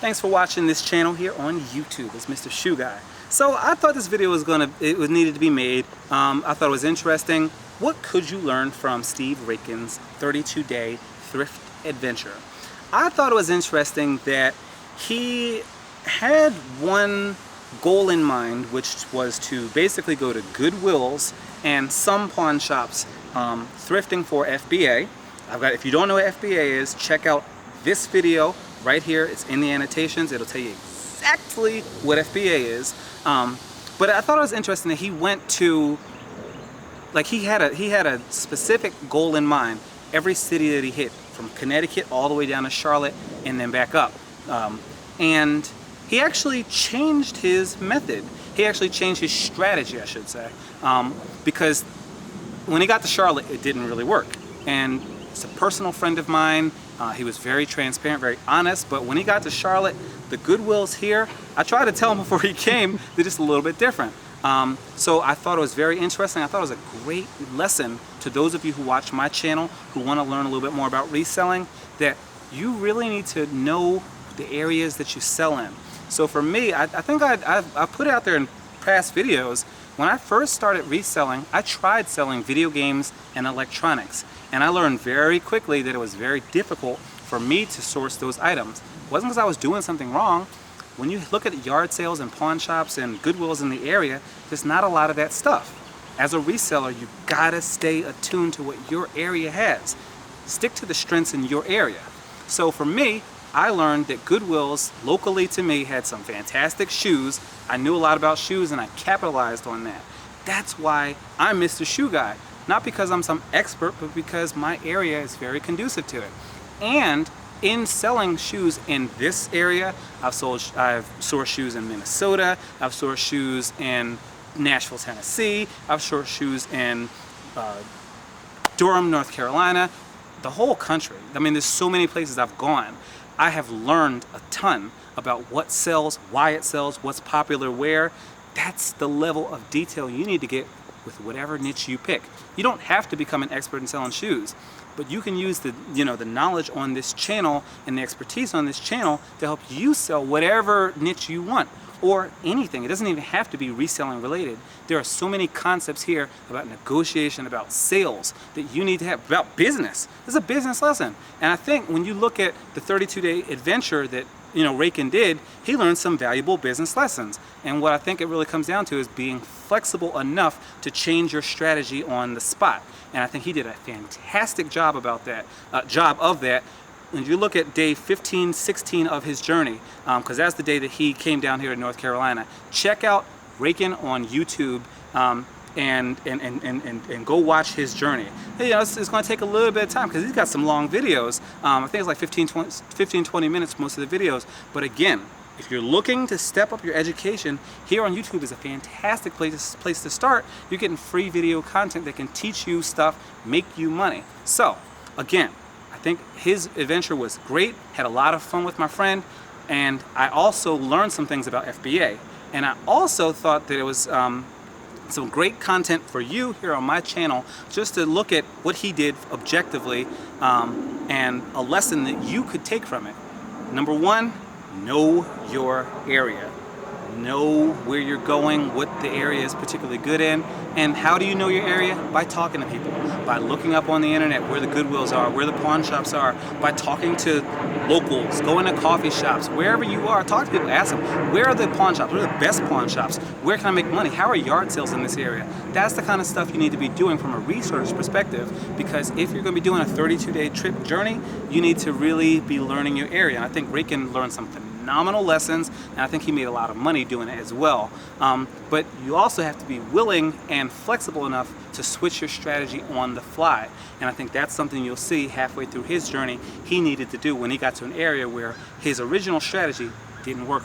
Thanks for watching this channel here on YouTube. It's Mr. Shoe Guy. So I thought this video was needed to be made. I thought it was interesting. What could you learn from Steve Raiken's 32-day thrift adventure? I thought it was interesting that he had one goal in mind, which was to basically go to Goodwills and some pawn shops, thrifting for FBA. If you don't know what FBA is, check out this video right here. It's in the annotations. It'll tell you exactly what FBA is. But I thought it was interesting that he went to, like, he had a specific goal in mind. Every city that he hit, from Connecticut all the way down to Charlotte and then back up. And he actually changed his method. He actually changed his strategy, I should say, because when he got to Charlotte, it didn't really work. And it's a personal friend of mine. He was very transparent, very honest, but when he got to Charlotte, the Goodwills here, I tried to tell him before he came, they're just a little bit different. So I thought it was very interesting. I thought it was a great lesson to those of you who watch my channel, who want to learn a little bit more about reselling, that you really need to know the areas that you sell in. So for me, I think I put it out there in past videos. When I first started reselling, I tried selling video games and electronics. And I learned very quickly that it was very difficult for me to source those items. It wasn't because I was doing something wrong. When you look at yard sales and pawn shops and Goodwills in the area, there's not a lot of that stuff. As a reseller, you gotta stay attuned to what your area has. Stick to the strengths in your area. So for me, I learned that Goodwills locally to me had some fantastic shoes. I knew a lot about shoes and I capitalized on that. That's why I'm Mr. Shoe Guy. Not because I'm some expert, but because my area is very conducive to it. And in selling shoes in this area, I've sourced shoes in Minnesota, I've sourced shoes in Nashville, Tennessee, I've sourced shoes in Durham, North Carolina, the whole country. I mean, there's so many places I've gone. I have learned a ton about what sells, why it sells, what's popular where. That's the level of detail you need to get with whatever niche you pick. You don't have to become an expert in selling shoes, but you can use the knowledge on this channel and the expertise on this channel to help you sell whatever niche you want, or anything. It doesn't even have to be reselling related. There are so many concepts here about negotiation, about sales, that you need to have, about business. This is a business lesson. And I think when you look at the 32-day adventure that Raiken did, he learned some valuable business lessons. And what I think it really comes down to is being flexible enough to change your strategy on the spot. And I think he did a fantastic job about that. When you look at day 15, 16 of his journey, because that's the day that he came down here to North Carolina, check out Raiken on YouTube and go watch his journey. It's going to take a little bit of time because he's got some long videos. I think it's like 15-20 minutes most of the videos. But again, if you're looking to step up your education, here on YouTube is a fantastic place to start. You're getting free video content that can teach you stuff, make you money. So again, I think his adventure was great, had a lot of fun with my friend, and I also learned some things about FBA. And I also thought that it was some great content for you here on my channel, just to look at what he did objectively, and a lesson that you could take from it. Number one, know your area. Know where you're going, what the area is particularly good in. And how do you know your area? By talking to people, by looking up on the internet where the Goodwills are, where the pawn shops are, by talking to locals, going to coffee shops, wherever you are, talk to people, ask them, where are the pawn shops? Where are the best pawn shops? Where can I make money? How are yard sales in this area? That's the kind of stuff you need to be doing from a research perspective, because if you're going to be doing a 32-day trip journey, you need to really be learning your area. And I think Raiken learned something phenomenal lessons, and I think he made a lot of money doing it as well. But you also have to be willing and flexible enough to switch your strategy on the fly. And I think that's something you'll see halfway through his journey he needed to do when he got to an area where his original strategy didn't work.